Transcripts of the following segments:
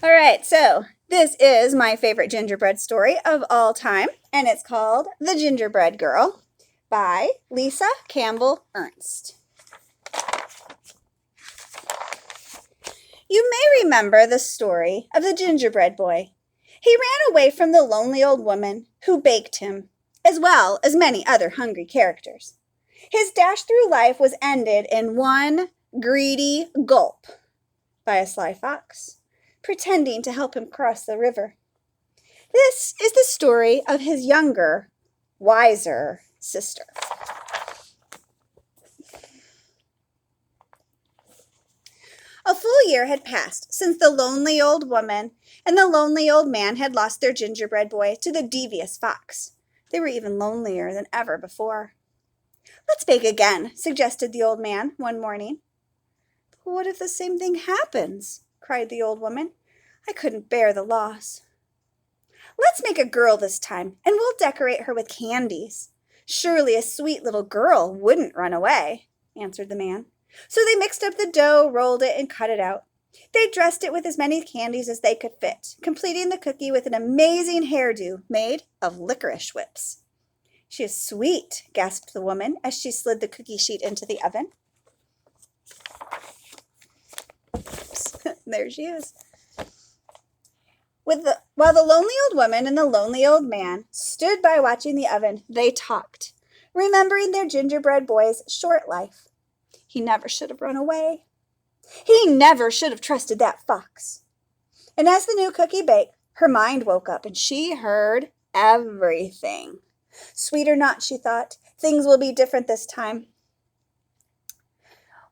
All right, so this is my favorite gingerbread story of all time, and it's called The Gingerbread Girl by Lisa Campbell Ernst. You may remember the story of the gingerbread boy. He ran away from the lonely old woman who baked him, as well as many other hungry characters. His dash through life was ended in one greedy gulp by a sly fox, pretending to help him cross the river. This is the story of his younger, wiser sister. A full year had passed since the lonely old woman and the lonely old man had lost their gingerbread boy to the devious fox. They were even lonelier than ever before. "Let's bake again," suggested the old man one morning. "But what if the same thing happens?" cried the old woman. "I couldn't bear the loss." "Let's make a girl this time, and we'll decorate her with candies. Surely a sweet little girl wouldn't run away," answered the man. So they mixed up the dough, rolled it, and cut it out. They dressed it with as many candies as they could fit, completing the cookie with an amazing hairdo made of licorice whips. "She is sweet," gasped the woman as she slid the cookie sheet into the oven. There she is. While the lonely old woman and the lonely old man stood by watching the oven, they talked, remembering their gingerbread boy's short life. He never should have run away. He never should have trusted that fox. And as the new cookie baked, her mind woke up and she heard everything. Sweet or not, she thought, things will be different this time.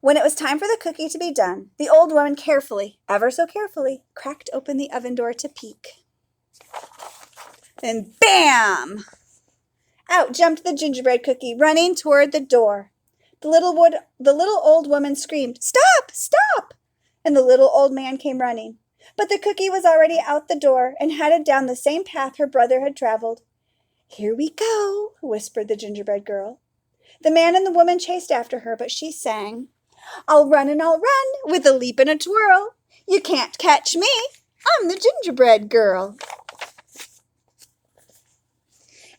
When it was time for the cookie to be done, the old woman carefully, ever so carefully, cracked open the oven door to peek. And bam! Out jumped the gingerbread cookie, running toward the door. The little old woman screamed, "Stop! Stop!" And the little old man came running. But the cookie was already out the door and headed down the same path her brother had traveled. "Here we go," whispered the gingerbread girl. The man and the woman chased after her, but she sang, "I'll run and I'll run with a leap and a twirl. You can't catch me. I'm the gingerbread girl."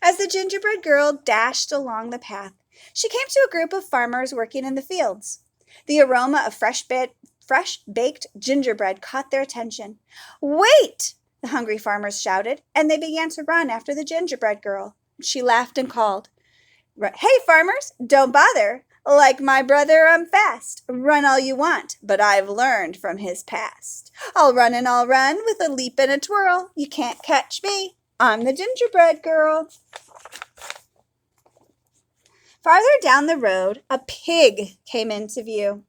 As the gingerbread girl dashed along the path, she came to a group of farmers working in the fields. The aroma of fresh-baked gingerbread caught their attention. "Wait!" the hungry farmers shouted, and they began to run after the gingerbread girl. She laughed and called, "Hey, farmers, don't bother. Like my brother, I'm fast. Run all you want, but I've learned from his past. I'll run and I'll run with a leap and a twirl. You can't catch me. I'm the gingerbread girl." Farther down the road, a pig came into view.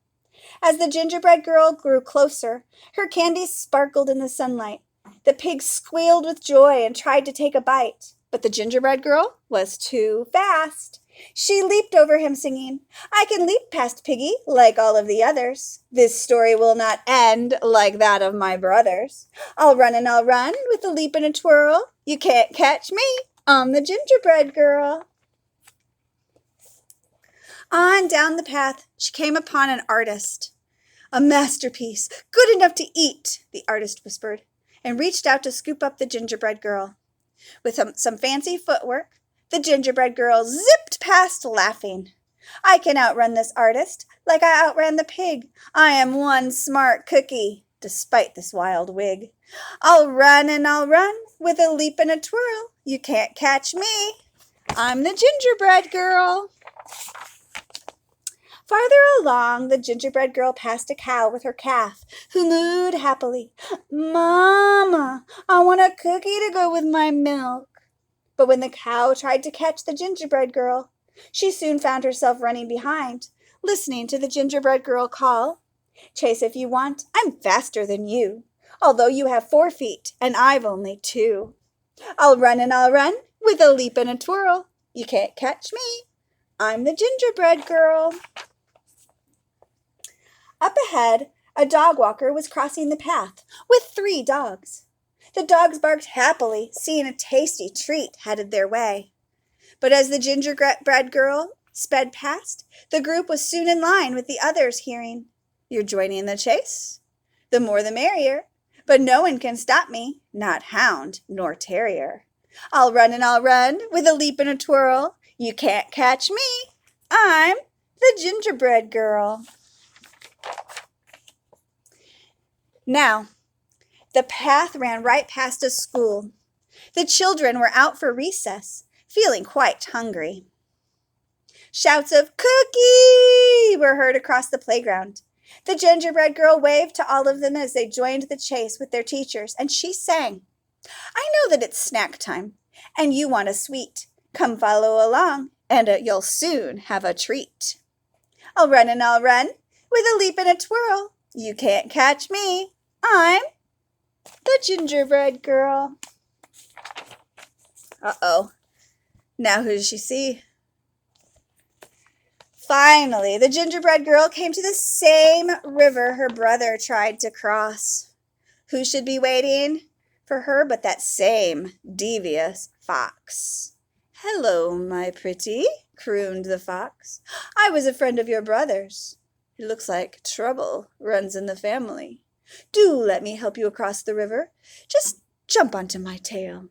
As the gingerbread girl grew closer, her candies sparkled in the sunlight. The pig squealed with joy and tried to take a bite, but the gingerbread girl was too fast. She leaped over him, singing, "I can leap past Piggy like all of the others. This story will not end like that of my brothers. I'll run and I'll run with a leap and a twirl. You can't catch me. I'm the gingerbread girl." On down the path, she came upon an artist. "A masterpiece, good enough to eat," the artist whispered, and reached out to scoop up the gingerbread girl. With some fancy footwork, the gingerbread girl zipped past laughing. "I can outrun this artist like I outran the pig. I am one smart cookie, despite this wild wig. I'll run and I'll run with a leap and a twirl. You can't catch me. I'm the gingerbread girl." Farther along, the gingerbread girl passed a cow with her calf, who mooed happily, "Mama, I want a cookie to go with my milk." But when the cow tried to catch the gingerbread girl, she soon found herself running behind, listening to the gingerbread girl call, "Chase if you want, I'm faster than you, although you have 4 feet and I've only 2. I'll run and I'll run with a leap and a twirl. You can't catch me. I'm the gingerbread girl." Up ahead, a dog walker was crossing the path with 3 dogs. The dogs barked happily, seeing a tasty treat headed their way. But as the gingerbread girl sped past, the group was soon in line with the others, hearing, "You're joining the chase? The more the merrier. but no one can stop me, not hound nor terrier. I'll run and I'll run with a leap and a twirl. You can't catch me. I'm the Gingerbread Girl. Now, the path ran right past a school. The children were out for recess, feeling quite hungry. Shouts of "Cookie!" were heard across the playground. The Gingerbread Girl waved to all of them as they joined the chase with their teachers, and she sang, "I know that it's snack time, and you want a sweet. Come follow along, and you'll soon have a treat. I'll run and I'll run with a leap and a twirl. You can't catch me. I'm the Gingerbread Girl." Uh-oh. Now who does she see? Finally, the Gingerbread Girl came to the same river her brother tried to cross. Who should be waiting for her but that same devious fox? "Hello, my pretty," crooned the fox. "I was a friend of your brother's. It looks like trouble runs in the family. Do let me help you across the river. Just jump onto my tail."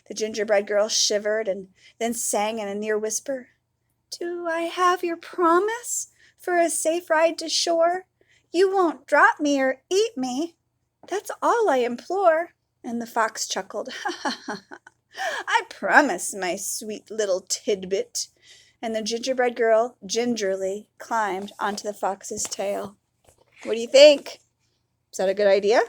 The Gingerbread Girl shivered and then sang in a near whisper, "Do I have your promise for a safe ride to shore? You won't drop me or eat me. That's all I implore." And the fox chuckled, "Ha ha ha ha. I promise, my sweet little tidbit." And the Gingerbread Girl gingerly climbed onto the fox's tail. What do you think? Is that a good idea?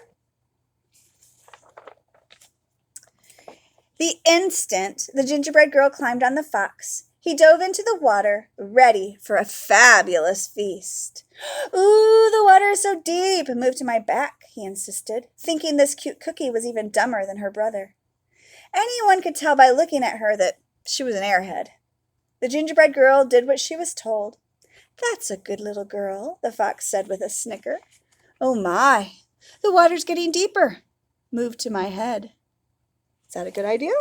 The instant the Gingerbread Girl climbed on the fox, he dove into the water, ready for a fabulous feast. "Ooh, the water is so deep. Move to my back," he insisted, thinking this cute cookie was even dumber than her brother. Anyone could tell by looking at her that she was an airhead. The Gingerbread Girl did what she was told. "That's a good little girl," the fox said with a snicker. "Oh my, the water's getting deeper. Move to my head." Is that a good idea?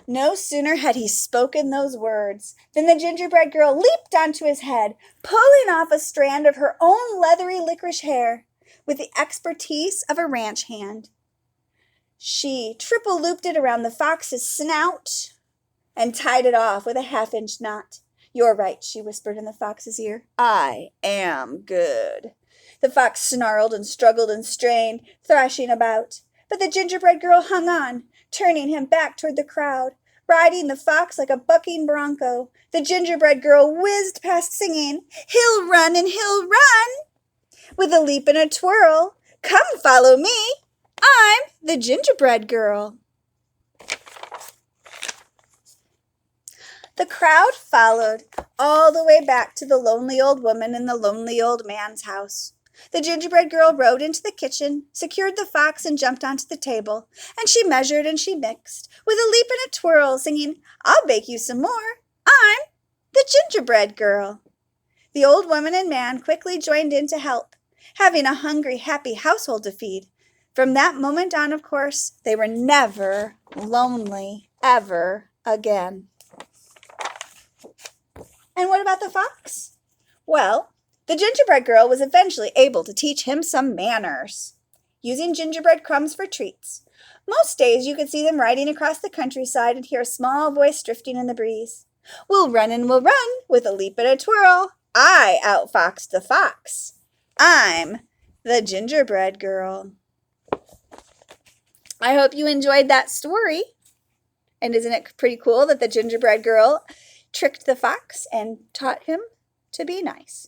No sooner had he spoken those words than the Gingerbread Girl leaped onto his head, pulling off a strand of her own leathery licorice hair with the expertise of a ranch hand. She triple-looped it around the fox's snout and tied it off with a half-inch knot. "You're right," she whispered in the fox's ear. "I am good." The fox snarled and struggled and strained, thrashing about. But the Gingerbread Girl hung on, turning him back toward the crowd. Riding the fox like a bucking bronco, the Gingerbread Girl whizzed past singing, "He'll run and he'll run with a leap and a twirl. Come follow me. I'm the Gingerbread Girl." The crowd followed all the way back to the lonely old woman and the lonely old man's house. The Gingerbread Girl rode into the kitchen, secured the fox, and jumped onto the table. And she measured and she mixed, with a leap and a twirl, singing, "I'll bake you some more. I'm the Gingerbread Girl." The old woman and man quickly joined in to help, having a hungry, happy household to feed. From that moment on, of course, they were never lonely ever again. And what about the fox? Well, the Gingerbread Girl was eventually able to teach him some manners, using gingerbread crumbs for treats. Most days you could see them riding across the countryside and hear a small voice drifting in the breeze. "We'll run and we'll run with a leap and a twirl. I outfoxed the fox. I'm the Gingerbread Girl." I hope you enjoyed that story. And isn't it pretty cool that the Gingerbread Girl tricked the fox and taught him to be nice?